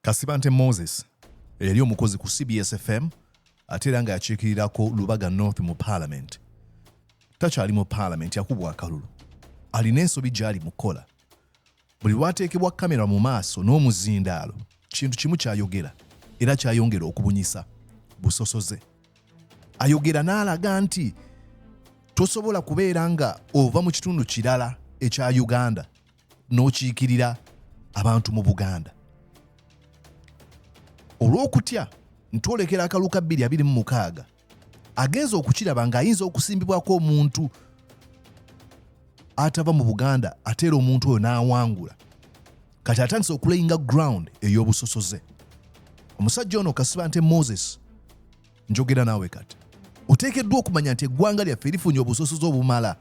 Kasibante Moses yali omukozi ku CBS FM ate era nga yakiikirirako Lubaga North mu Parliament. Takyali mu Parliament, yakubwa akalulu. Alina ensobi gy'ali mu kkola. Buli lwateekebwa kamera mu maaso n'omuzindaalo, kintu kimu kyayogera era kyayongera okubunyisa busosoze. Ayogera n'alaga nti tosobola kubeera nga ova mu kitundu kirala ekya Uganda n'okiikirira abantu mu Buganda. Olw'okutya ntwolekera akalulu ka 2026 agenza okukiraba ng'ayinza okusimbibwako omuntu atava mu Buganda ate era omuntu oyo n'awangula. Kati atandise okulayinga ground ey'obusosoze. Omusajja ono Kasibante Moses, njogera naawe kati. Oteekeddwa okumanya nti eggwanga lyaffe lifunye obusosoze obumala.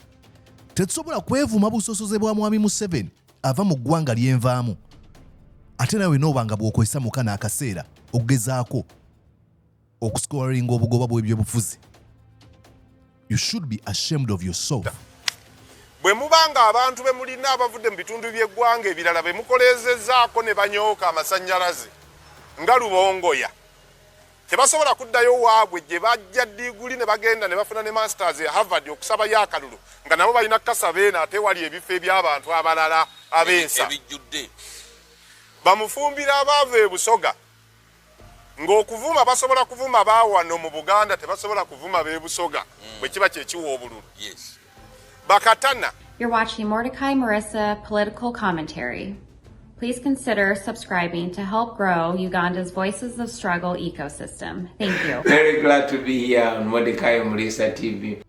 Tetusobola kwevuma busosoze bwa Mwami Museveni ava mu ggwanga lyenvaamu. Ate nawe n'obanga bw'okozesa muka n'akaseera okugezaako okuscoringa obugoba bw'ebyobufuzi. You should be ashamed of yourself. Bwe mubanga abantu be mulina abavudde mu bitundu by'eggwanga ebirala be mukoleezezzaako ne banyooka amasannyalaze nga Lubongoya, tebasobola kuddayo waabwe gye bajja diguli ne bagenda ne bafuna ne masters ya Harvard okusabayo akalulu nga nabo balina kasabeena ate wali ebifo eby'abantu abalala abensa bamufumbira abaava e Busoga ng'okuvuma basobola kuvuma baawano mu Buganda tebasobola kuvuma b'e Busoga bwe kiba kyekiwa obululu. Bakatana. You're watching Mordecai Marissa Political Commentary. Please consider subscribing to help grow Uganda's Voices of Struggle ecosystem. Thank you. Very glad to be here on Mordecai Marissa TV.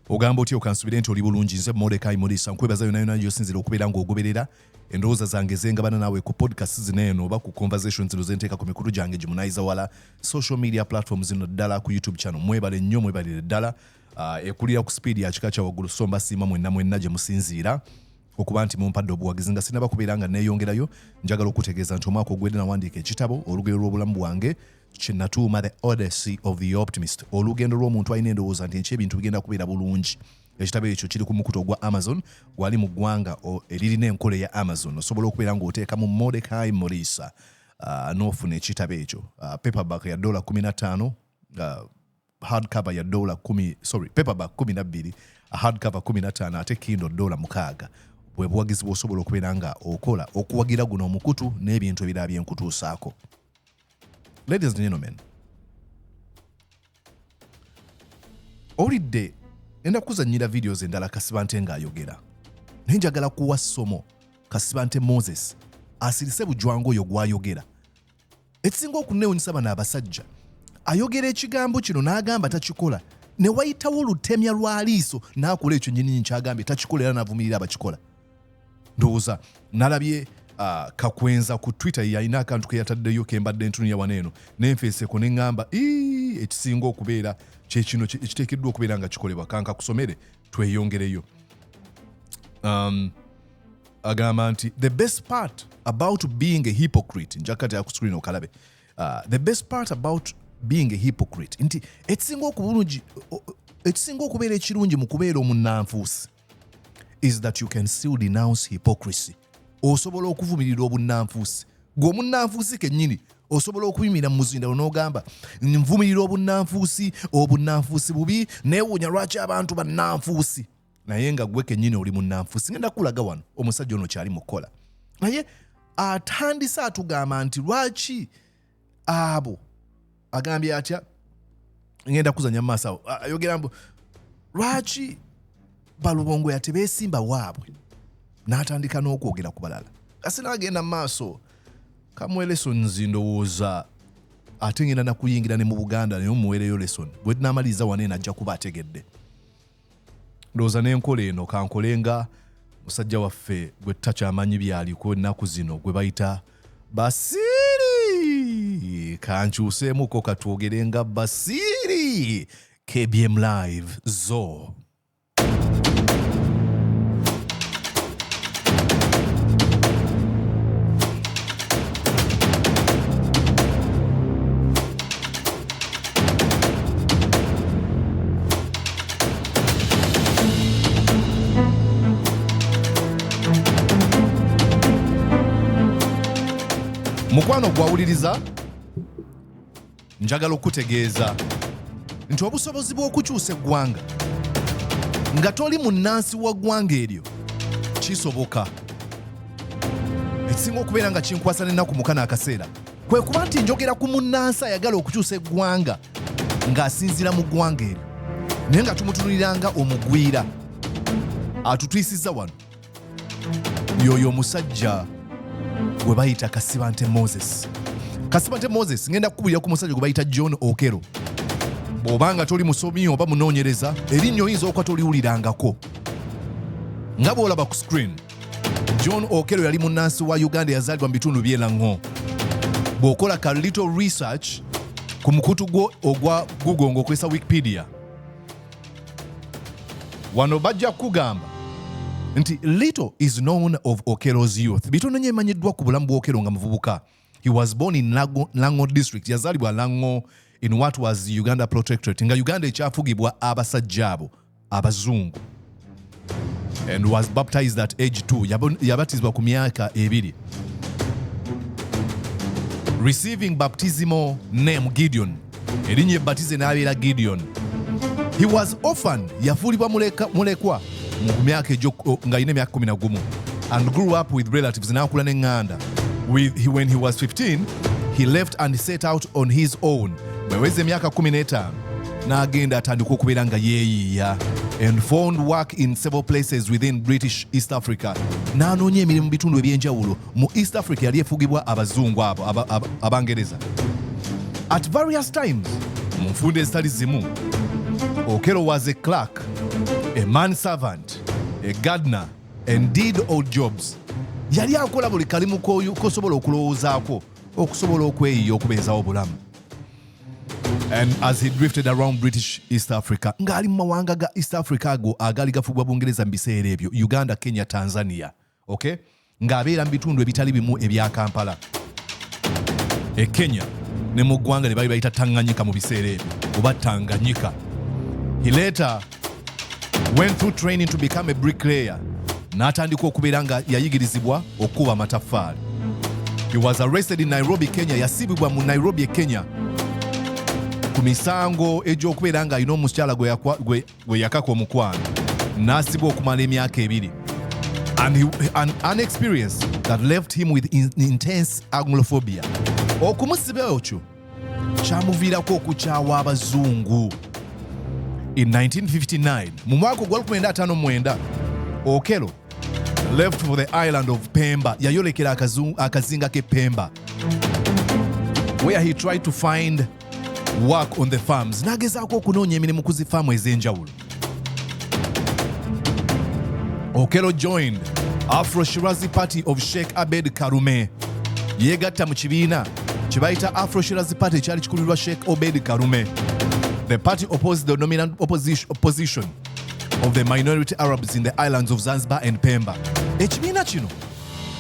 Ogamba otyo kansubire nti oli bulungi nze Mordecai Marissa nkwebaza yonna yonna gy'osinzira okubeera ng'ogoberera endowooza zange zengabana naawe ku podcast zino eno oba ku conversations zino zenteeka ku mikulu gyange gimunayiza wala social media platforms zino ddala ku YouTube channel. Mwebale nnyo, mwebalire ddala. Ekulira ku speed ya kika kya waggulu so mbasiima mwenna gye musinziira okuba nti mumpadde obuwagizi nga sinaba kubeera nga neeyongerayo. Njagala okutegeeza nti omwaka ogwedde nawandiika ekitabo olugero lw'obulamu bwange kye natuuma The Odyssey of the Optimist, olugendo lw'omuntu alina endowooza nti ebintu bigenda kubeera bulungi. Ekitabo ekyo kiri ku mukutu ogwa Amazon gwali mu ggwanga eririna enkola ya Amazon. Osobola okubeera ng'oteeka mu Mordecai Marissa n'ofuna ekitabo ekyo. Paperback ya $15, hardcover ya paperback 12, hardcover 15 ate Kindle $6. Bwe buwagizi bw'osobola okubeera nga okola okuwagira guno omukutu n'ebintu ebirala byenkutuusaako. Ladies and gentlemen, olidde enda kuzannyira videos endala Kasibante ng'ayogera. Naye njagala kuwa ssomo Kasibante Moses asirise bujwangu oyo gw'ayogera. Ekisinga okuneewuunyisa bano abasajja, ayogera ekigambo kino n'agamba takikola, ne wayitawo olutemya lwa liiso n'akola ekyo nnyini kyagambye takikola era n'avumirira abakikola. Ndowooza nalabye Kakwenza ku Twitter yalina akantu ke yataddeyo ke mbadde ntunuya wano eno n'enfeeseko ne ŋŋamba ekisinga okubeera kyekino ekiteekeddwa okubeera nga kikolebwa kanka kusomere tweyongereyo. Agamba nti the best part about being a hypocrite, njakati ku screen okalabe, the best part about being a hypocrite nti ekisinga okubeera ekirungi mu kubeera omunnanfuusi is that you can still denounce hypocrisy. Osobola okuvumirira obunnanfuusi. Gwe omunnanfuusi kennyini osobola okuyimira mu muzindaalo n'ogamba nvumirira obunnanfuusi bubi neewuunya lwaki abantu bannanfuusi. Naye nga gwe kennyini oli munnanfuusi. Ngenda kulaga wano omusajja ono kyali mu kkola. Naye atandise atugamba nti lwaki abo agambye atya, ngenda kuzanya mu maaso awo, ayogera mbu lwaki Balubongoya tebeesimba waabwe, n'atandika n'okwogera ku balala. Kasi n'agenda mu maaso kamuwe lessons ndowooza ate ngenda nakuyingira ne mu Buganda naye omuweereyo lesson. Bwe tunaamaliza wano eno ajja kuba ategedde. Ndowooza n'enkola eno kankolenga musajja waffe gwe tutakyamanyi byaliko ennaku zino gwe bayita Basiiri. Kankyuseemuko katwogere nga Basiiri. KBM Live Zo. mu mukwano gwawuliriza njagala okutegeeza nti obusobozi bw'okukyusa eggwanga nga toli munnansi wa ggwanga eryo kisoboka. Ekisinga okubeera nga kinkwasa n'ennaku mukana akaseera kwe kuba nti njogera ku munnansi ayagala okukyusa eggwanga ng'asinziira mu ggwanga eryo naye nga tumutunuliranga omugwira atutwisizza wano yoyo omusajja gwe bayita Kasibante Moses. Kasibante Moses ngenda kukubulira ku musajja gwe bayita John Okello. Bw'obanga toli musomi oba munoonyereza erinnya oyinza okuba toliwulirangako. Nga bw'olaba ku screen, John Okello yali munnansi wa Uganda yazaalibwa mu bitundu by'e Lang'o. Bw'okola ka little research ku mukutu gwo ogwa Google ng'okozesa Wikipedia, wano bajja kugamba nti little is known of Okello's youth. Bitono nnyo emanyiddwa ku bulamu bwa Okello nga muvubuka. He was born in Lang'o district. Yazaalibwa Lang'o in what was Uganda protectorate. Nga Uganda ekyafugibwa abasajja abo abazungu. And was baptized at age 2. Yabatizibwa ku myaka 2. Receiving baptismal name Gideon. Erinnya ebbatize n'abeera Gideon. He was orphaned. Yafuulibwa mulekwa mu myaka egyo nga alina emyaka 11 and grew up with relatives n'akula n'eŋŋanda. When he was 15, he left and set out on his own. Bweweza emyaka 15 n'agenda atandika okubeera nga yeeyiiya and found work in several places within British East Africa. N'anoonya emirimu mu bitundu ebyenjawulo mu East Africa yali efugibwa abazungu abo abangereza. At various times, mu nfunda ezitali zimu, Okello was a clerk, a manservant, a gardener, and did odd jobs. Yali akola buli kalimu kosobola okulowoozaako okusobola okweyiiya okubeezawo obulamu. And as he drifted around British East Africa, ng'ali mu mawanga ga East Africa ago agali gafugibwa Bungereza mu biseera ebyo, Uganda, Kenya, Tanzania, okay? Ng'abeera mu bitundu ebitali bimu ebya Kampala, e Kenya ne mu ggwanga ne bali bayita Tanganyika mu biseera ebyo oba Tanganyika. He later went through training to become a bricklayer. N'atandika okubeera nga yayigirizibwa okukuba amataffaali. He was arrested in Nairobi, Kenya. Yasibibwa mu Nairobi, Kenya ku misango egy'okubeera nga alina omukyala gwe yakaka omukwano. N'asibwa okumala emyaka 2. And an experience that left him with intense Anglophobia. Okumusiba okyo kyamuviirako okukyawa abazungu. In 1959, mu mwaka ogwa 1959, Okello left for the island of Pemba. Yayolekera akazinga ke Pemba, where he tried to find work on the farms. Nagezaako okunoonya emirimu ku zifaamu ez'enjawulo. Okello joined Afro-Shirazi Party of Sheikh Abed Karume. Yeegatta mu kibiina kye bayita Afro-Shirazi Party ekyali kikulirwa Sheikh Obed Karume. The party opposed the dominant opposition of the minority Arabs in the islands of Zanzibar and Pemba. Ekibiina kino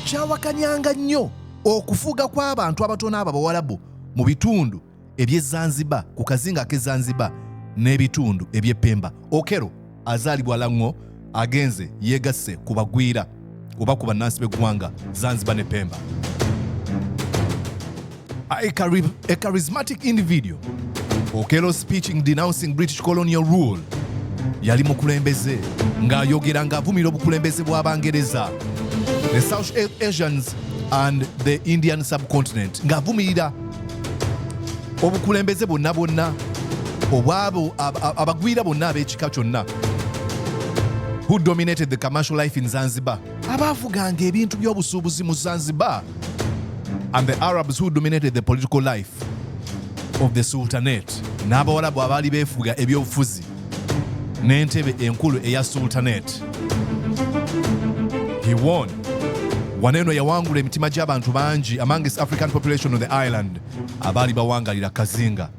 kyawakanyanga nnyo okufuga kw'abantu abatono abo Abawarabu mu bitundu eby'e Zanzibar, ku kazinga k'e Zanzibar n'ebitundu eby'e Pemba. Okello azaalibwa Lang'o agenze yeegasse ku bagwira oba ku bannansi b'eggwanga Zanzibar ne Pemba. A charismatic individual, Okello speaking denouncing British colonial rule. Yali mukulembeze ng'ayogera ng'avumira obukulembeze bw'Abangereza, the South Asians and the Indian subcontinent, ng'avumirira obukulembeze bonna obwabo abagwira bonna ab'ekika kyonna who dominated the commercial life in Zanzibar, abaavuganga ebintu by'obusuubuzi mu Zanzibar, and the Arabs who dominated the political life of the Sultanate, n'Abawarabu abaali beefuga ebyobufuzi n'entebe enkulu eya Sultanate. He won. Waneno yawangula emitima gy'abantu bangi amongst African population on the island abaali bawangalira kazinga.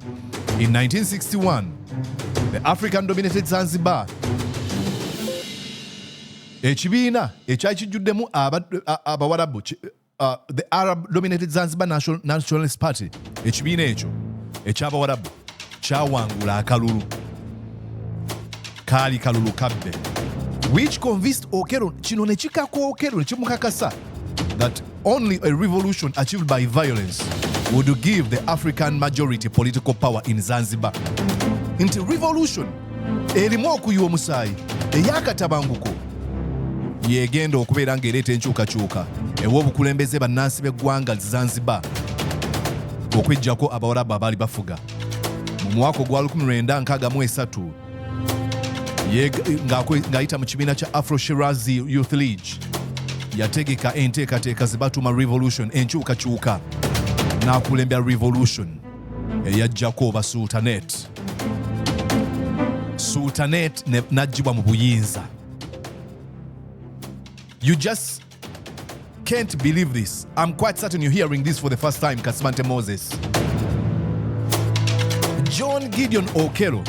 In 1961, the African dominated Zanzibar, ekibiina ekyali kijjuddemu Abawarabu, the Arab dominated Zanzibar Nationalist Party, ekibiina ekyo eky'Abawarabu kyawangula akalulu, kaali kalulu kabbe, which convinced Okello, kino ne kikako Okello ne kimukakasa that only a revolution achieved by violence would give the African majority political power in Zanzibar. Into revolution, erimu okuyiwa omusaayi ey'akatabanguko yegenda okubeera ng'ereeta enkyukakyuka ew'obukulembeze bannansi b'eggwanga Zanzibar okweggyako abawarabu abaali bafuga. Mu mwaka gwa 1963 ng'ayita mu kibiina kya Afro Shirazi Youth League yategeka enteekateeka ze batuma revolution, enkyukakyuka, n'akulembera revolution eyajjako oba sultanate. Sultanate n'aggyibwa mu buyinza. You just can't believe this. I'm quite certain you're hearing this for the first time, Kasibante Moses. John Okello,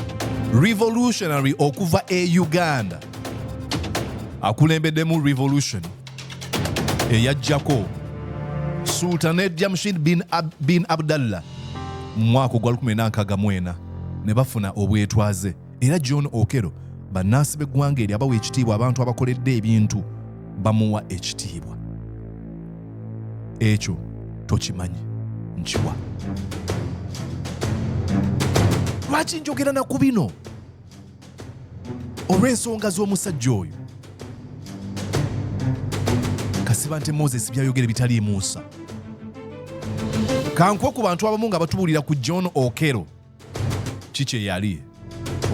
revolutionary okuva Uganda, akulembeddemu revolution eyajjako Sultanate Jamshid bin Abdallah mu mwaka gwa 1964 ne bafuna obwetwaze. Era John Okello bannansi b'eggwanga eri abawa ekitiibwa, abantu abakoledde ebintu bamuwa ekitiibwa. Ekyo tokimanyi nkiwa. Lwaki njogera na ku bino? Olw'ensonga z'omusajja oyo Kasibante Moses byayogere bitali Musa. Kankwe ku bantu abamu nga batubuulira ku John Okello kiki yali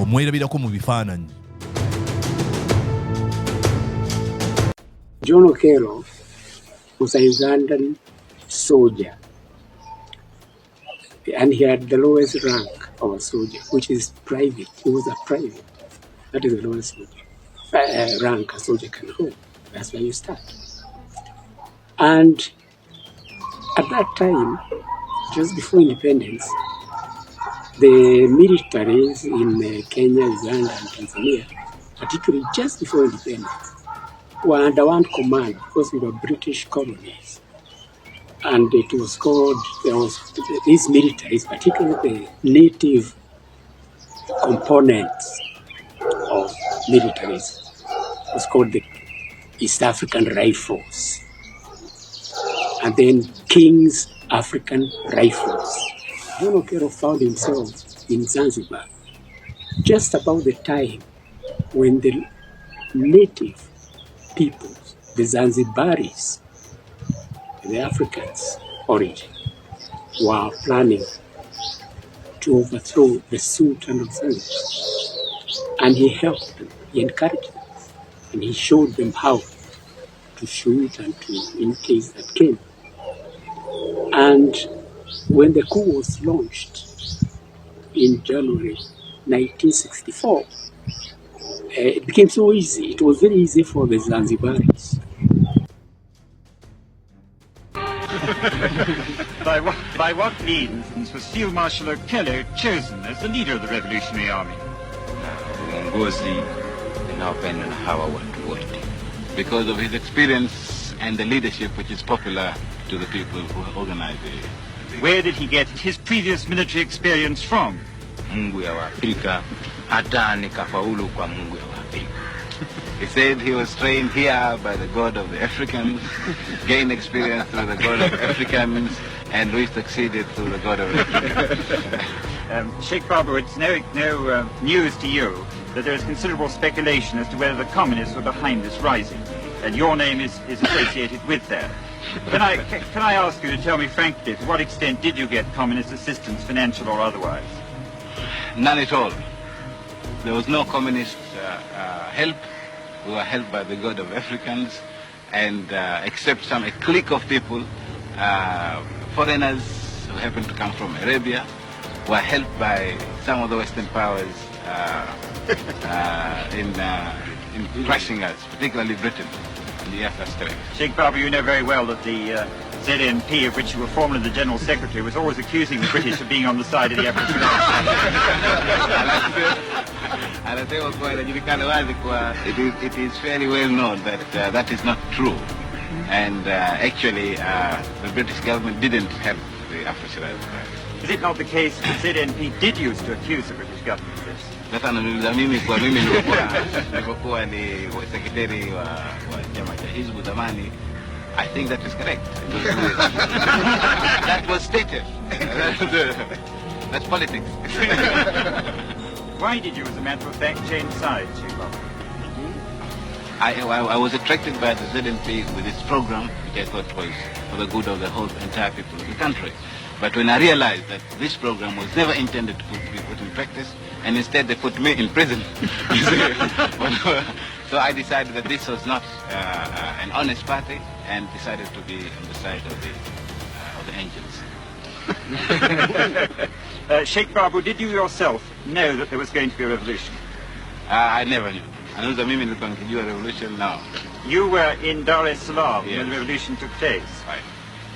omwerabirako mu bifaananyi. John Okello was a Ugandan soldier, and he had the lowest rank of a soldier, which is private. He was a private. That is the lowest rank a soldier can hold. That's where you start. And at that time, just before independence, the militaries in Kenya, Uganda, and Tanzania, particularly just before independence, were under one command because we were British colonies. And it was called, these militaries, particularly the native components of militaries, was called the East African Rifles. And then King's African Rifles. John Okello found himself in Zanzibar just about the time when the native peoples, the Zanzibaris, the Africans origin, were planning to overthrow the Sultan of Zanzibar. And he helped them, he encouraged them, and he showed them how to shoot and to, in case that came. And when the coup was launched in January 1964, it became so easy. It was very easy for the Zanzibaris. By what means was Field Marshal Okello chosen as the leader of the Revolutionary Army? Because of his experience and the leadership which is popular to the people who organize it. Where did he get his previous military experience from? He said he was trained here by the God of the Africans, gained experience through the God of Africans, and we succeeded through the God of Africans. Sheikh Babu, it's no news to you that there is considerable speculation as to whether the communists were behind this rising, and your name is associated with that. Can I ask you to tell me frankly, to what extent did you get communist assistance, financial or otherwise? None at all. There was no communist help. We were helped by the God of Africans, and except a clique of people, foreigners who happened to come from Arabia, were helped by some of the Western powers in crushing us, particularly Britain. Yes, that's correct. Sheikh Babu, you know very well that the ZNP, of which you were formerly the General Secretary, was always accusing the British of being on the side of the Aboriginals. It is fairly well known that that is not true. And actually, the British government didn't help the Afro-Shirazi. Is it not the case that the ZNP did used to accuse the British government of this? Sasa ananiuliza mimi kwa mimi nilipokuwa ni sekretari wa chama cha Hizbu zamani, I think that is correct. That was stated. That's politics. Why did you, as a matter of fact, change sides, Chief? I was attracted by the ZNP with its program, which I thought was for the good of the whole entire people of the country. But when I realized that this program was never intended to be put in practice, and instead they put me in prison, so I decided that this was not an honest party, and decided to be on the side of the angels. Sheikh Babu, did you yourself know that there was going to be a revolution? I never knew. I know the Mimi can do a revolution now. You were in Dar es Salaam Yes. when the revolution took place. Right.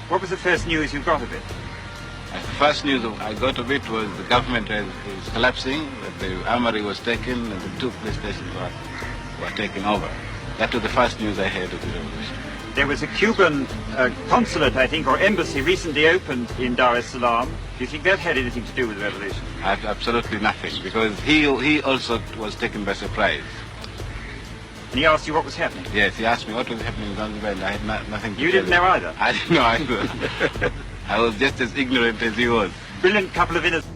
What was the first news you got of it? The first news I got of it was the government is collapsing, that the armory was taken, and the two police stations were taken over. That was the first news I heard of the revolution. There was a Cuban consulate, I think, or embassy recently opened in Dar es Salaam. Do you think that had anything to do with the revolution? Absolutely nothing, because he also was taken by surprise. And he asked you what was happening? Yes, he asked me what was happening in Zanzibar, and I had nothing to You tell didn't know either? I didn't know either. I was just as ignorant as he was. Brilliant couple of innocent...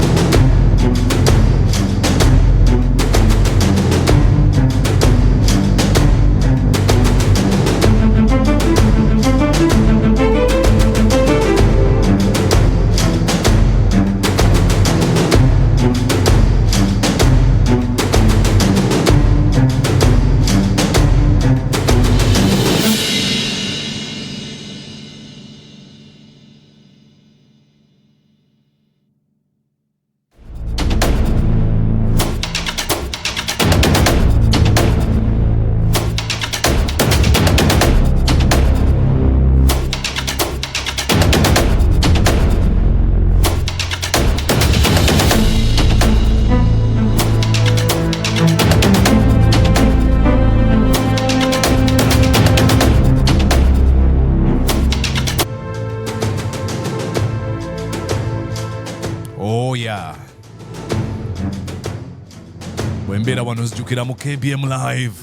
Bwembeera wano nzijukira mu KBM Live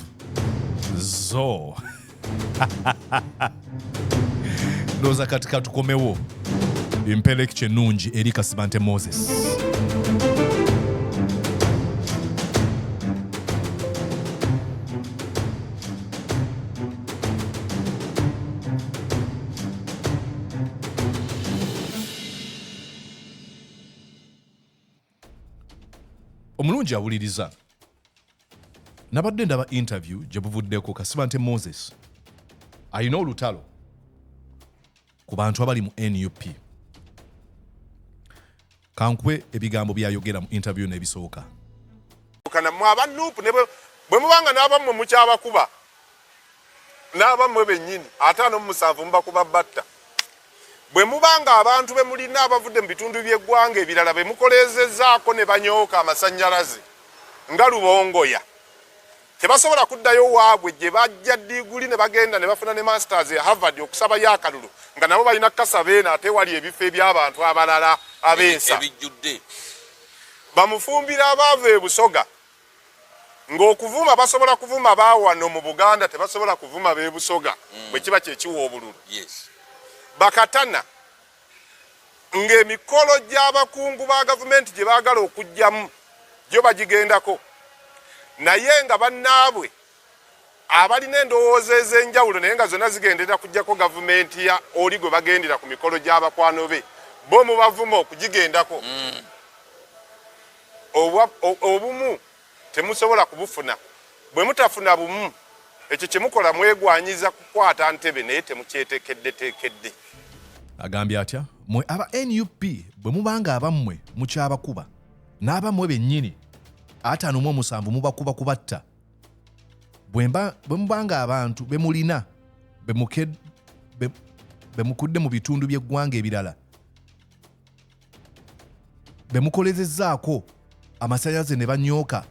zo ndowooza kati katukomewo empelekyo ennungi eri Kasibante Moses. Omulungi awuliriza. Nabadde ndaba interview gye buvuddeko Kasibante Moses alina olutalo ku bantu abali mu NUP. Kankwe ebigambo byayogera mu interview n'ebisooka. Kana mu abanupu ne bwe mubanga n'abammwe mukyabakuba n'abammwe bennyini ate no musanvu mubakuba batta. Bwe mubanga abantu be mulina abavudde mu bitundu by'eggwanga ebirala be mukoleezezzaako ne banyooka amasannyalaze nga Lubongoya tebasobola kuddayo waabwe gye bajja diguli ne bagenda ne bafuna ne masters ya Harvard okusaba yakalulu nga nabo balina kasabeena ate wali ebifo eby'abantu abalala abensa ebijjudde bamufumbira abaava e Busoga ng'okuvuma basobola kuvuma baawano mu Buganda tebasobola kuvuma b'e Busoga bwe kiba kyekiwa obululu. yes Bakatana ng'emikolo gy'abakungu ba gavumenti gye baagala okujjamu gyo bagigendako naye nga bannaabwe abalina endowooza ez'enjawulo naye nga zonna zigenderera kujjako gavumenti ya oli gwe bagendera ku mikolo gy'abakwano be bo mubavuma okugigendako. Obumu temusobola kubufuna bwe mutafuna bumu ekyo kye mukola mwegwanyiza kukwata ntebe naye temukyetekedde. Agambye atya mwe aba NUP bwe mubanga abammwe mukyabakuba n'abammwe bennyini 57 mubakuba kubatta bwe mubanga abantu bemulina bemukudde mu bitundu by'eggwanga ebirala bemukolezezzaako amasannyalaze ne banyooka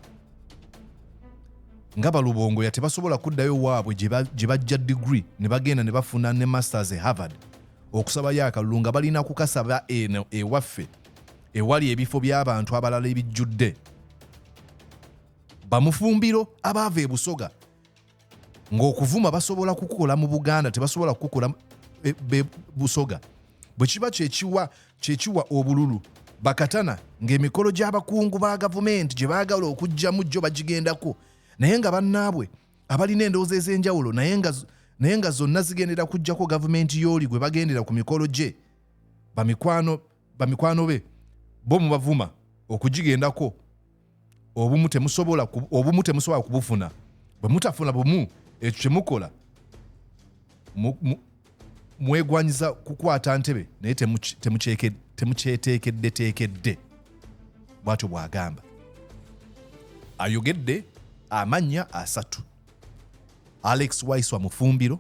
nga Lubongoya tebasobola kuddayo waabwe gye bajja degree ne bagenda ne bafuna ne masters e Harvard okusaba yakalulu nga balina kukasaba eno ewaffe ewali ebifo by'abantu abalala ebijjudde. Bamufumbiro abaava e Busoga ng'okuvuma basobola kukukola mu Buganda tebasobola kukukola Busoga bwe kiba kyekiwa obululu bakatana ng'emikolo gy'abakungu ba gavumenti gye baagala okujjamu jjo bagigendako naye nga bannaabwe abalina endowooza ez'enjawulo naye nga zonna zigendera kujjako gavumenti y'oli gwe bagendera ku mikolo gye bamikwano be bo mubavuma okugigendako obumu temusobola kubufuna bwe mutafuna bumu ekyo kyemukola mwegwanyiza kukwata ntebe naye temukyeteekedde bwatyo bw'agamba. Ayogedde amannya 3: Alex Waiswa Mufumbiro,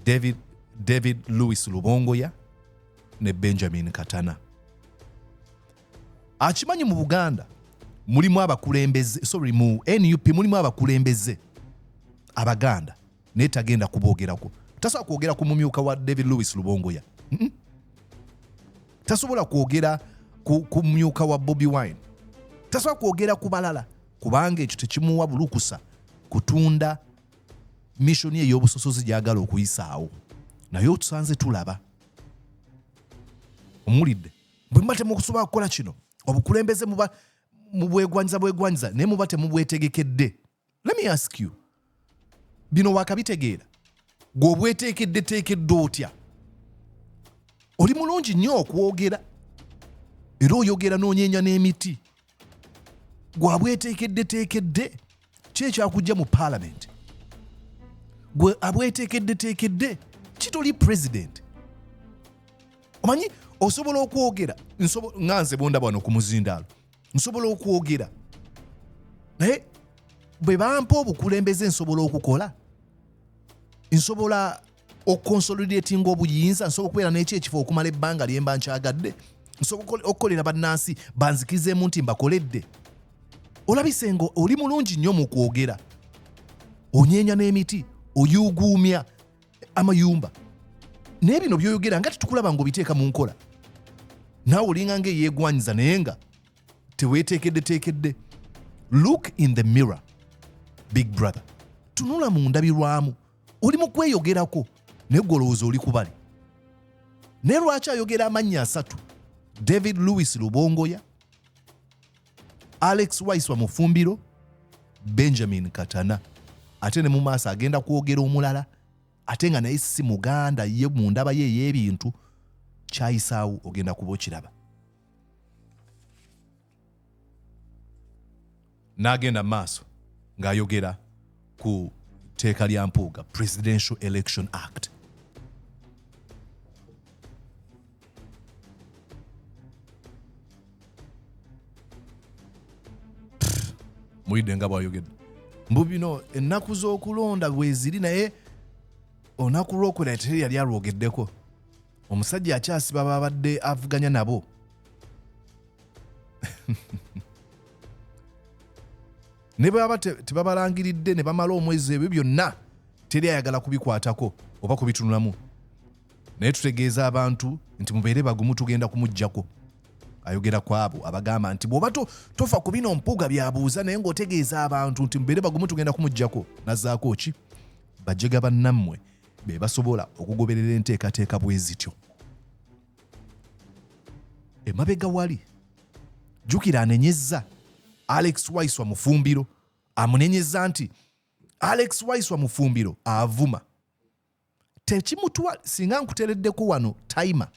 David Louis Lubongoya ne Benjamin Katana. Akimanyi mu Buganda mulimu abakulembeze, mu NUP mulimu abakulembeze Abaganda naye tagenda kuboogerako. Tasobola kwogera ku mumyuka wa David Louis Lubongoya. Tasobola kwogera ku mumyuka wa Bobi Wine. Tasobola kwogera ku balala kubanga ekyo tekimuwa bulukusa kutunda missoni ey'obusosozi gy'agala okuyisaawo. Naye otusanze tulaba. Omulidde bwe muba temukusobola kukola kino obukulembeze muba mubwegwanyiza naye muba temubwetegekedde. Let me ask you, bino wakabitegeera gwe obweteekedde otya? Oli mulungi nnyo okwogera era oyogera n'onyeenya n'emiti. Gwe abweteekedde ki ekyakujja mu parliament? Gwe abweteekedde kitoli president. Omanyi osobola okwogera nganze bonda bwano ku muzindaalo nsobola okwogera naye bwe bampa obukulembeze nsobola okukola, nsobola okukonsolidatinga obuyinza, nsobola okubeera n'ekyekifo okumala ebbanga lyemba nkyagadde, nsobola okukolera bannansi banzikizeemu nti mbakoledde. Olabise nga oli mulungi nnyo mu kwogera, onyeenya n'emiti, oyuguumya amayumba, naye bino by'oyogera nga tetukulaba ng'obiteeka mu nkola. Naawe olinga ng'eyeegwanyiza naye nga teweeteekedde. Look in the mirror, big brother. Tunula mu ndabirwamu. Oli mu kweyogerako naye golowooza oli kubali. Naye lwaki ayogera amannya 3: David Louis Lubongoya, Alex Waiswa Mufumbiro, Benjamin Katana, ate ne mu maaso agenda kwogera omulala ate nga naye si Muganda ye mu ndaba ye ey'ebintu kyayisaawo ogenda kuba okiraba. N'agenda maaso ng'ayogera ku tteeka lya mpuuga, Presidential Election Act. Mulidde nga bw'ayogedde. Mbu bino ennaku z'okulonda bwe ziri naye olunaku lw'okwera teri yali alwogeddeko. Omusajja akyasiba babadde avuganya nabo. Ne baba tebabalangiridde ne bamala omwezi ebyo byonna teri ayagala kubikwatako oba kubitunulamu. Naye tutegeeza abantu nti mubeere bagumu tugenda kumuggyako. Ayogera ku abo abagamba nti bw'oba tofa ku bino mpuuga byabuuza naye ng'otegeeza abantu nti mubeere bagumu tugenda kumuggyako. Nazzaako ki? Bajjega bannammwe be basobola okugoberera enteekateeka bwe zityo. Emabega wali jjukira anenyezza Alex Waiswa Mufumbiro, amunenyezza nti Alex Waiswa Mufumbiro avuma. Singa nkutereddeko wano timer,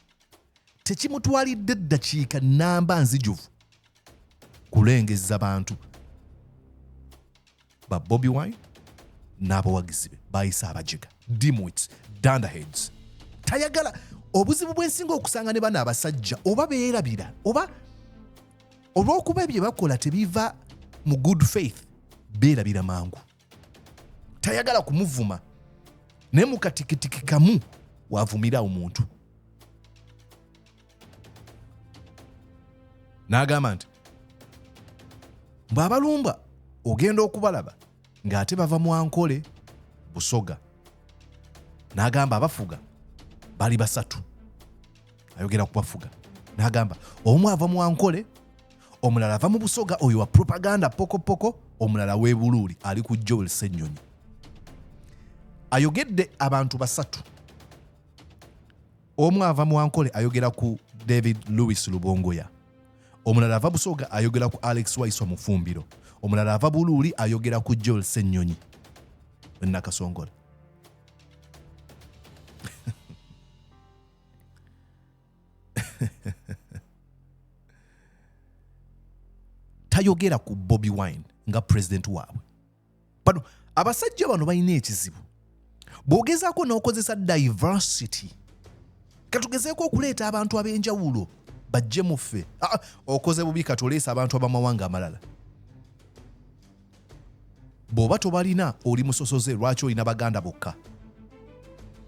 tekimutwalidde eddakiika nnamba nzijuvu kulengezza bantu ba Bobi Wine n'abawagizi be bayise abajega, dimwits, dunderheads. Tayagala obuzibu bwensinga okusanga ne bano abasajja oba beerabira oba olw'okuba bye bakola tebiva mu good faith, beerabira mangu. Tayagala kumuvuma naye mu katikitiki kamu wavumira omuntu. N'agamba nti bw'abalumba ogenda okubalaba ng'ate bava mu Ankore, Busoga. N'agamba abafuga bali 3. Ayogera ku bafuga. N'agamba omu ava mu Ankore, omulala ava mu Busoga, oyo wa propaganda pokopoko, omulala w'e Buruuli ali ku Joel Ssenyonyi. ayogedde abantu basatu. Omu ava mu Ankore ayogera ku David Louis Lubongoya. Omulala ava Busoga ayogera ku Alex Waiswa Mufumbiro. Omulala ava Buruuli ayogera ku Joel Ssenyonyi. Nakasongola. Tayogera ku Bobi Wine nga president waabwe. Bano abasajja bano balina ekizibu. Bw'ogezaako n'okozesa diversity, katugezeeko okuleeta abantu ab'enjawulo bajje mu ffe. Okoze bubi katoleesa abantu ab'amawanga amalala. Bw'oba tobalina oli musosoze lwaki olina Baganda bokka.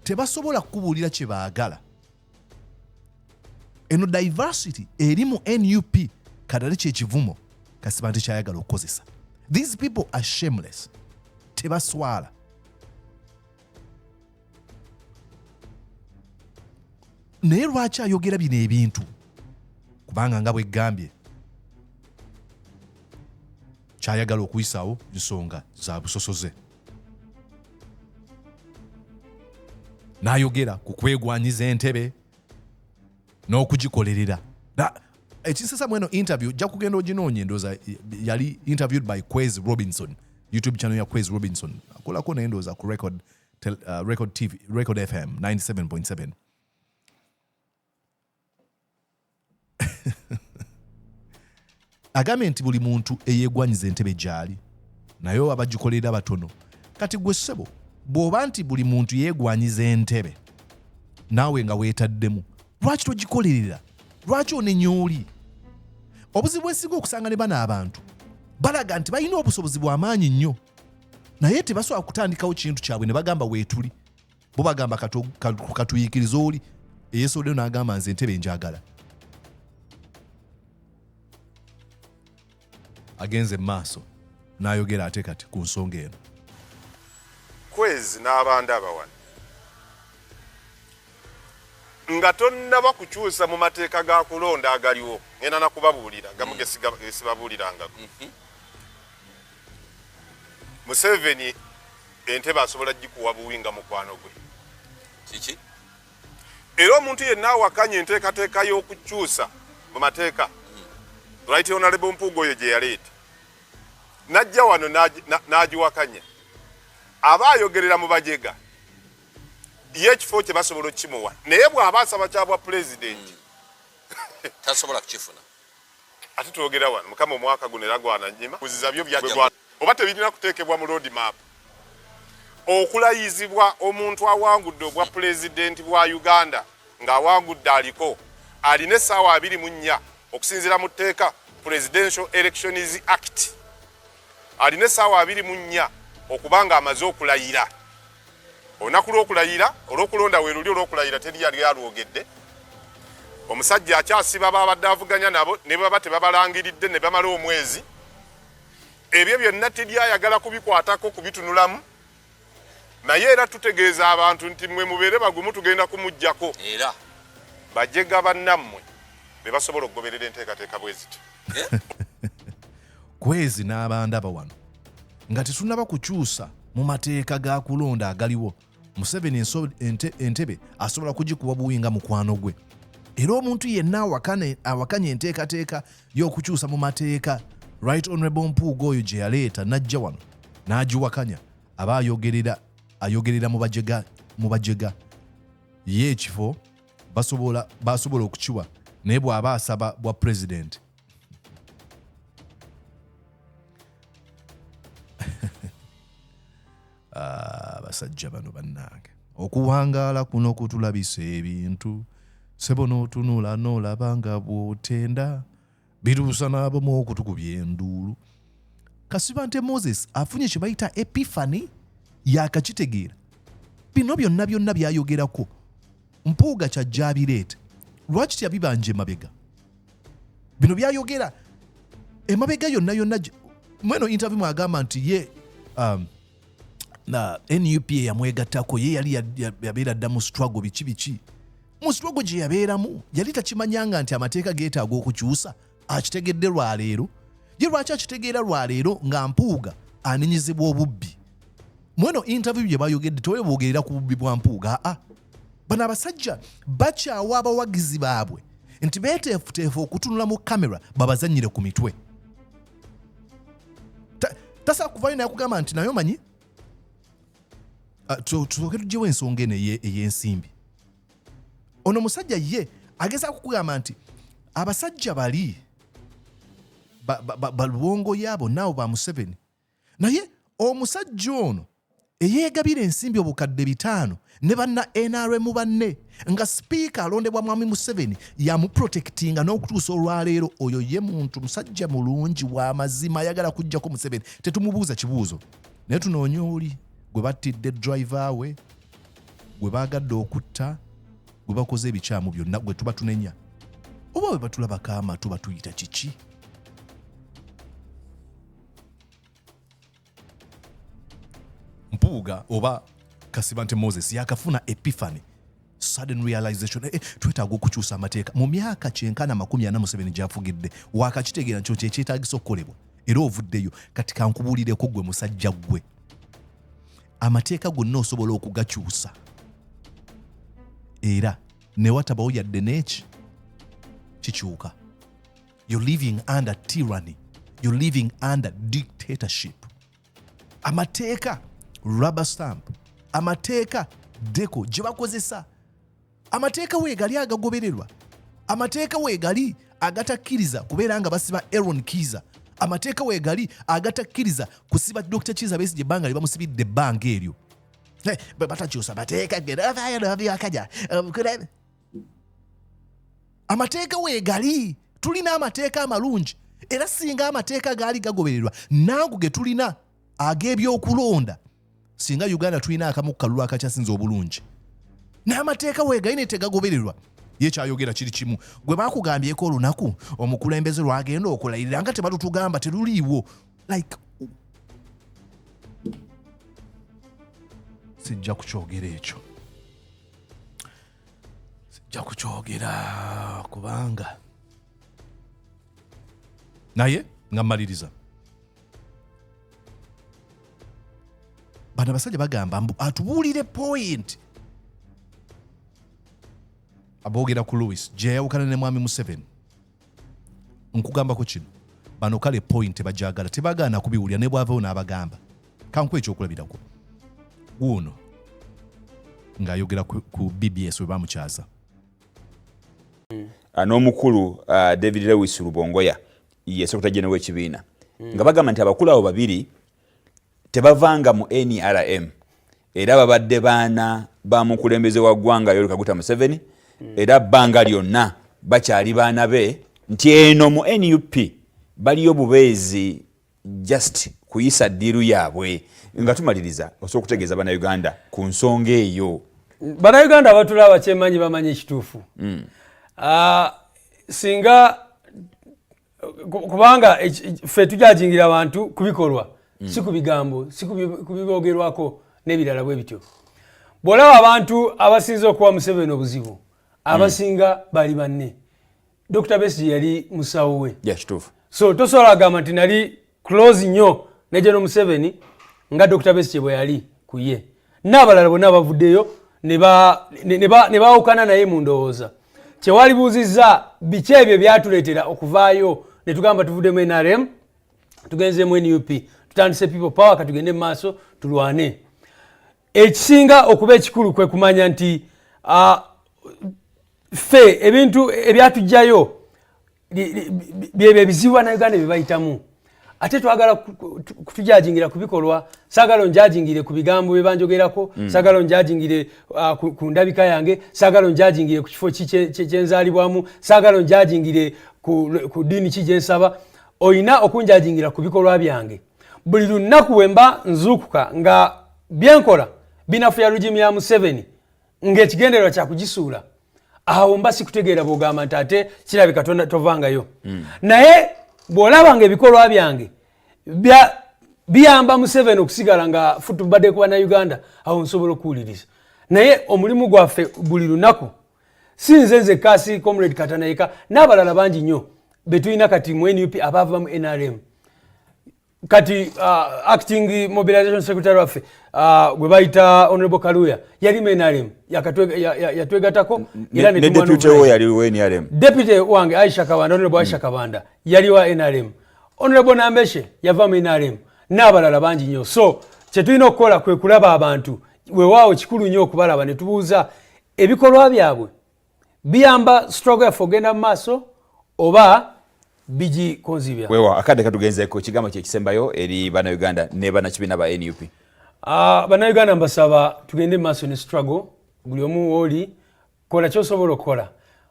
Tebasobola kukubuulira kye baagala. Eno diversity eri mu NUP kadali kyekivumo Kasibante kyayagala okukozesa. These people are shameless. Tebaswala. Naye lwaki ayogera bino ebintu? Kubanga nga bwe ggambye kyayagala okuyisaawo nsonga za busosoze. N'ayogera ku kwegwanyiza entebe n'okugikolerera. Ekinsesa mweno interview jja kugenda oginoonye ndooza yali interviewed by Quez Robinson, YouTube channel ya Quez Robinson. Akolako naye ndooza ku Record TV, Record FM 97.7. Agambye nti buli muntu eyeegwanyiza entebe gyali naye abagikolerera batono. Kati gwe ssebo bw'oba nti buli muntu yeegwanyiza entebe naawe nga weetaddemu, lwaki togikolerera? Lwaki onenya oli? Obuzibu bwensinga okusanga ne bano abantu balaga nti balina obusobozi bw'amaanyi nnyo naye tebasobola kutandikawo kintu kyabwe ne bagamba weetuli. Bo bagamba katuyiikiriza oli eyeesoodeyo n'agamba nze entebe njagala. Agenze maaso n'ayogera ate kati ku nsonga eno. Kwezi n'abanda abawana nga tonnaba kukyusa mu mateeka ga kulonda agaliwo, ngenda nakubabuulira gamugesibabuulirangako. Museveni entebe asobola gikuwa buwinga mukwano gwe. Kiki? Era omuntu yenna awakanya enteekateeka y'okukyusa mu mateeka, Right Honourable Mpugoyo gye yaleeta, najja wano n'agiwakanya. Aba ayogerera mu bajega ye ekifo kye basobola okukimuwa, naye bw'aba asaba kyabwa pulezidenti tasobola kukifuna. Ate twogera wano Mukama omwaka guno era gwananyima kuziza byo byagwa oba tebirina kuteekebwa mu road map. Okulayizibwa omuntu awangudde obwa pulezidenti bwa Uganda ng'awangudde alina essaawa 24 okusinziira mu tteeka Presidential Elections Act. Alina essaawa 24 okubanga amaze okulayira. Olunaku lw'okulayira olw'okulonda weeruli olw'okulayira teri yali alwogedde. Omusajja akyasiba babadde avuganya nabo ne baba tebabalangiridde ne bamala omwezi. Ebyo byonna teri ayagala kubikwatako kubitunulamu. Naye era tutegeeza abantu nti mmwe mubeere bagumu tugenda kumuggyako. Era bajega bannammwe be basobola okugoberera enteekateeka bwe ziti. Kwezi n'abanda bawano nga tetunaba kukyusa mu mateeka ga kulonda agaliwo, Museveni entebe asobola kugikuwa buwinga mukwano gwe. Era omuntu yenna awakanya enteekateeka y'okukyusa mu mateeka Right Honourable Mpugoyo gye yaleeta najja wano n'agiwakanya, aba ayogerera mu bajega ye ekifo basobola okukiwa naye bw'aba asaba bwa pulezidenti. Basajja bano bannange okuwangaala kuno kutulabisa ebintu sebo n'otunula n'olaba nga bw'otenda biruusa n'abamu okutukubya enduulu. Kasibante Moses afunye kye bayita epiphany yakakitegeera. Bino byonna byayogerako Mpuuga kyajja abireeta. Lwaki tyabibanja emabega? Bino byayogera emabega yonna mweno interview mwagamba nti ye na NUP yamwegattako, ye yali yabeera dda mu struggle biki mu struggle gye yabeeramu yali takimanyanga nti amateeka geetaaga okukyusa. Akitegedde lwaleero. Ye lwaki akitegeera lwaleero nga Mpuuga anenyezebwa obubbi? mweno interview gye bayogedde tewebogerera ku bubbi bwa Mpuuga. Bano abasajja bakyawa abawagizi baabwe nti beeteefuteefu okutunula mu kamera babazannyire ku mitwe. Tasa kuvayo naye kugamba nti nayo manyi tusooke tugyewo ensonga eno ey'ensimbi. Ono musajja ye agezaako kugamba nti abasajja bali Lubongoya bonna abo ba Museveni, naye omusajja ono eyeegabira ensimbi obukadde 5 ne banna NRM banne nga speaker alondebwa Mwami Museveni yamuprotectinga n'okutuusa olwaleero. Oyo ye muntu musajja mulungi wa mazima ayagala kujjako Museveni. Tetumubuuza kibuuzo naye tunoonya oli gwe battidde driver we, gwe baagadde okutta, gwe bakoze ebikyamu byonna, gwe tuba tunenya oba bwe batulabako amatu batuyita kiki? Mpuuga oba Kasibante Moses yakafuna epiphany, sudden realization. Twetaaga okukyusa amateeka. Mu myaka 47 gy'afugidde wakakitegeera nkyo kyetaagisa okukolebwa era ovuddeyo. Kati kankubuulireko gwe musajja gwe, amateeka gonna osobola okugakyusa era ne watabawo yadde n'eki kikyuka. You're living under tyranny, you're living under dictatorship. Amateeka rubber stamp, amateeka deko gye bakozesa, amateeka weegali agagobererwa, amateeka weegali agatakkiriza kubeera nga basiba Aaron Kiza, amateeka weegali agatakkiriza kusiba Dr. Kiza Besigye ebbanga lye bamusibidde ebbanga eryo. Batakyusa amateeka akaja amateeka weegali. Tulina amateeka amalungi era singa amateeka gaali gagobererwa nangu ge tulina ag'ebyokulonda, singa Uganda tulina akamu kalulu akakyasinza obulungi. N'amateeka weegali ne tegagobererwa ye kyayogera kiri kimu. Gwe baakugambyeko olunaku omukulembeze lwagenda okulayirira nga tebalutugamba teruliiwo. Like sijja kukyogera ekyo, sijja kukyogera kubanga naye nga mmaliriza. Bano abasajja bagamba mbu atubuulire point. Aboogera ku Louis gye yawukana ne Mwami Museveni. Nkugambako kino, bano kale point bajagala tebagaana kubiwulira ne bwavayo n'abagamba. Kankuwa ekyokulabirako wuno ng'ayogera ku BBS we bamukyaza. N'omukulu David Lewis Rubongoya ye Secretary General w'ekibiina nga bagamba nti abakulu abo babiri tebavanga mu NRM era babadde baana ba mukulembeze wa ggwanga Yoweri Kaguta Museveni era bbanga lyonna bakyali baana be, nti eno mu NUP baliyo bubeezi just kuyisa ddiiru yaabwe. Nga tumaliriza osobola okutegeeza bannayuganda ku nsonga eyo. Bannayuganda abatulaba kyemanyi bamanyi ekituufu. Singa kubanga ffe tujajingira abantu kubikolwa, si ku bigambo, si ku bibogerwako n'ebirala bwe bityo. Bw'olaba abantu abasinza okuwa Museveni obuzibu abasinga bali banne. Dr. Besigye yali musawo we. Yeah, kituufu. So tosobola agamba nti nali close nnyo ne General Museveni nga Dr. Besigye bwe yali ku ye. N'abalala bonna bavuddeyo ne baawukana naye mu ndowooza. Kyewalibuuzizza biki ebyo byatuleetera okuvaayo ne tugamba tuvuddemu NRM tugenzemu NUP tutandise people power katugende mu maaso tulwane. Ekisinga okuba ekikulu kwe kumanya nti ffe ebintu ebyatujjayo byebyo bizibu Bannayuganda bye bayitamu. Ate twagala kutujajingira kubikolwa, sagala njajingire ku bigambo bye banjogerako, sagala njajingire ku ndabika yange, sagala njajingire ku kifo kyenzalibwamu, sagala njajingire ku dini kijensaba. Oyina okunjajingira ku bikolwa byange. Buli lunaku wemba nzukuka nga byenkola binafuya regime ya Museveni ng'ekigendererwa kya kugisuula, awo mba sikutegeera bw'ogamba nti ate kirabika tovangayo. Naye bw'olaba ng'ebikolwa byange biyamba Museveni okusigala nga futubadde ku Bannayuganda, awo nsobola okuwuliriza. Naye omulimu gwaffe buli lunaku si nze nzekka, si Comrade Katanayika n'abalala bangi nnyo be tulina kati mu NUP abaava mu NRM. kati acting mobilization secretary waffe gwe bayita Honourable Kaluya yali NRM yatwegatako era ne deputy wo yali wa NRM deputy wange Aisha Kabanda Honourable Aisha Kabanda yali wa NRM Honourable Nambeshe yava mu NRM n'abalala bangi nnyo so kye tulina okukola kwe kulaba abantu weewaawo kikulu nnyo okubalaba ne tubuuza ebikolwa byabwe biyamba struggle yaffe ogenda mu maaso oba biji konzibya wewa akade katugenzeko kigambo kye kisembayo eri bana Uganda ne bana kibina ba NUP bana Uganda mbasaba tugende maaso ne struggle buli omu oli kola kyosobola okukola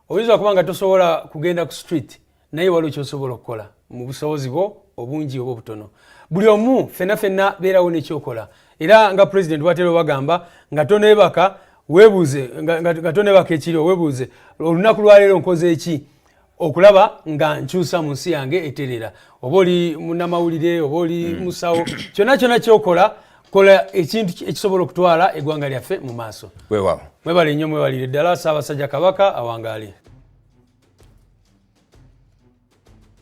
oyinza kubanga tosobola kugenda ku street naye waliwo kyosobola okukola mu busobozi bwo obungi obo butono buli omu fenna beerawo n'ekyokola era nga president watero bagamba nga tonebaka webuuze nga tonebaka ekiriwo webuuze olunaku lwaleero nkoze eki okulaba nga nkyusa mu nsi yange eterera oba oli munnamawulire oba oli musawo kyonna kyokola kola ekintu ekisobola okutwala eggwanga lyaffe mu maaso weewaawo mwebale nnyo mwewalire ddala Ssaabasajja Kabaka awangaale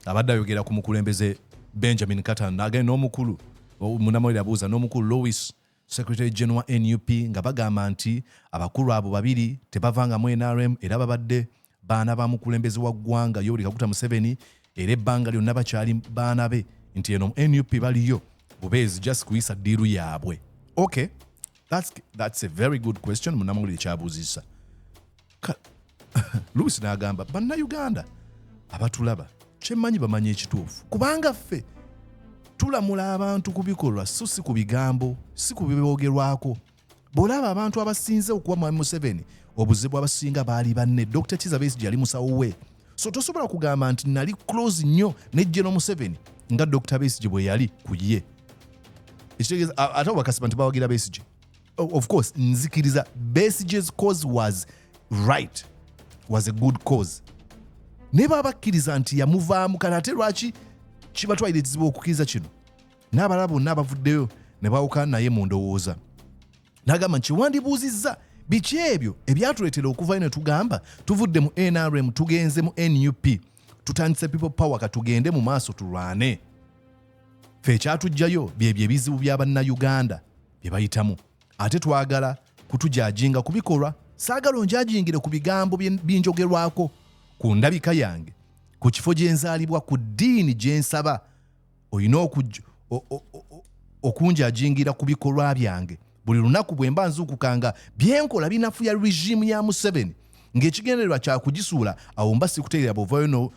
abadde ayogera ku mukulembeze Benjamin Katan n'agenda n'omukulu munnamawulire abuuza n'omukulu Lois Secretary General NUP nga bagamba nti abakulu abo babiri tebavangamu NRM era babadde baana ba mukulembeze wa ggwanga Yoweri Kaguta Museveni era ebbanga lyonna bakyali baana be nti eno NUP baliyo bubeezi just kuyisa ddiiru yaabwe. Okay, that's a very good question munnamawulire kyabuuzisa. Luis n'agamba bannayuganda abatulaba kyemmanyi bamanyi ekituufu kubanga ffe tulamula abantu ku bikolwa so si ku bigambo si ku biboogerwako. Bw'olaba abantu abasinze okuba Mwami Museveni obuzibu abasinga baali banne Dr. Kizza Besigye yali musawo we so tosobola kugamba nti nali close nnyo ne General Museveni nga Dr. Besigye bwe yali ku ye. Ekitegeeza ate Kasibante bawagira Besigye of course nzikiriza Besigye's cause was right, was a good cause. Ne babakkiriza nti yamuvaamu kale ate lwaki kibatwalira ekizibu okukkiriza kino n'abalala bonna abavuddeyo ne bawukana naye mu ndowooza n'agamba nti wandibuuzizza biki ebyo ebyatuleetera okuva ne tugamba tuvudde mu NRM tugenze mu NUP tutandise people power katugende mu maaso tulwane ffe ekyatujjayo byebyo ebizibu by'abannayuganda bye bayitamu ate twagala kutujajinga ku bikolwa saagala onjajingire ku bigambo binjogerwako ku ndabika yange ku kifo gye nzaalibwa ku ddiini gye nsaba olina okunjajingira ku bikolwa byange buli lunaku bwe mba nzuukukanga byenkola binafuya regime ya Museveni ng'ekigendererwa kya kugisuula awo mba sikuteerera bw'ovaayo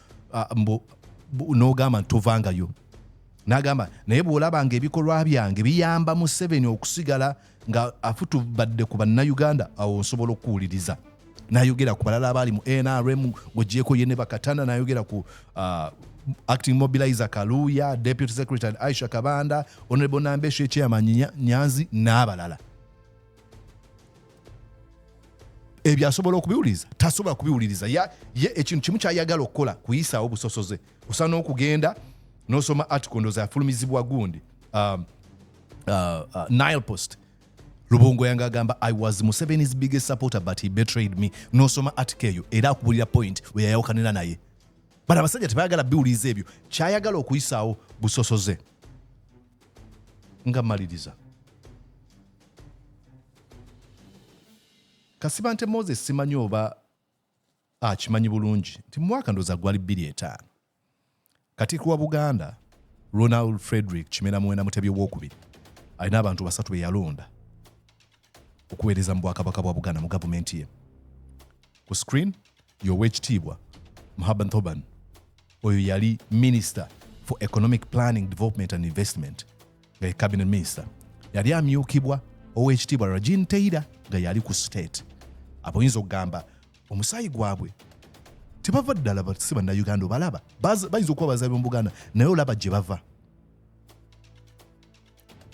n'ogamba ntovangayo. N'agamba naye bw'olabanga ebikolwa byange biyamba Museveni okusigala nga afutubadde ku bannayuganda awo nsobola okuwuliriza. N'ayogera ku balala abaali mu NRM ng'oggyeko ye ne Bakatanda, n'ayogera ku acting mobilizer Kaluya, Deputy Secretary Aisha Kabanda, Honourable Nambeshe Chairman Nyanzi n'abalala. Ebyo asobola okubiwuliriza tasobola kubiwuliriza ye ekintu kimu kyayagala okukola kuyisaawo busosoze osana okugenda n'osoma article ndoza yafulumizibwa gundi Nile Post Rubongoya ngagamba I was Museveni's biggest supporter but he betrayed me. N'osoma article eyo era akubulira point we yayokanira naye. Bana abasajja tebayagala biwuliriza ebyo kyayagala okuyisaawo busosoze nga maliriza. Kasibante Moses simanyi oba kimanyi bulungi nti mu mwaka ndoza gwali 2005 Katikkiro wa Buganda Ronald Frederick Kimera Muwenda Mutebi w'okubiri alina abantu basatu be yalonda okuweereza mu Bwakabaka bwa Buganda mu gavumenti ye. Ku screen y'Oweekitiibwa Muhaban Thoban oyo yali Minister for Economic Planning, Development and Investment nga Cabinet Minister. Yali amyukibwa Oweekitiibwa Rajin Taylor nga yali ku state. Aboyinza okugamba omusaayi gwabwe tebava ddala basi bannayuganda obalaba bayinza okuba bazaabi mu Buganda naye olaba gye bava.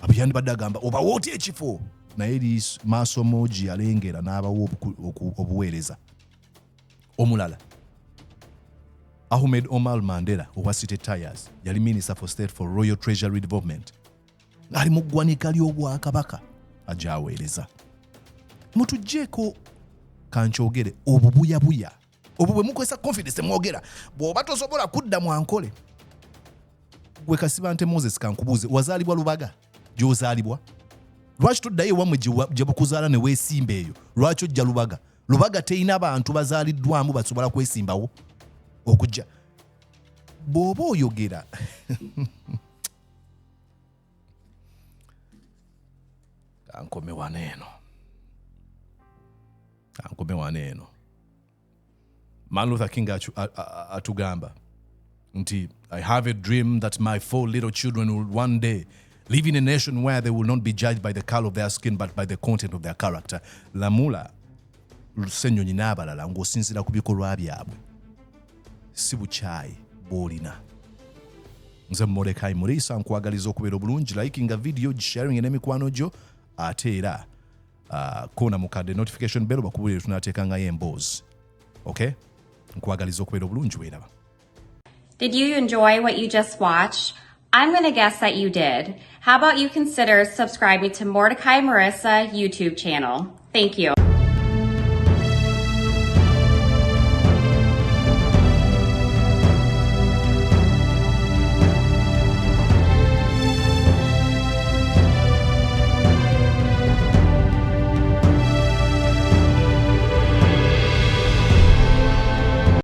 Abo yandibadde agamba obawa otya ekifo naye eri maaso mogi yalengera n'abawo obuweereza. Omulala Ahmed Omar Mandela owa City Tires yali Minister for State for Royal Treasury Development ali mu ggwanika ly'Obwakabaka ajaweereza. Mutugjeeko kankyogere obubuyabuya obwo bwe mukozesa confidence mwogera bw'oba tosobola kudda mu Ankore gwe Kasibante Moses kankubuuze wazaalibwa Lubaga gy'ozaalibwa lwaki toddayo wamwe gye bakuzaala ne weesimba eyo lwaki ojja Lubaga terina bantu bazaaliddwamu basobola kwesimbawo okujja bw'oba oyogera kankome wano eno Martin Luther King atugamba nti I have a dream that my 4 little children will one day live in a nation where they will not be judged by the color of their skin but by the content of their character. Lamula Ssenyonyi n'abalala ng'osinziira ku bikolwa byabwe si bukyayi bw'olina. Nze Mordecai Mulisa nkwagaliza okubeera obulungi likinga video sharing n'emikwano gyo ate era koona mukadde notification bell bakubulire tunaateekangayo emboozi. Okay? Nkwagaliza okubeera obulungi weeraba. Did you enjoy what you just watched? I'm going to guess that you did. How about you consider subscribing to Mordecai Marissa YouTube channel? Thank you.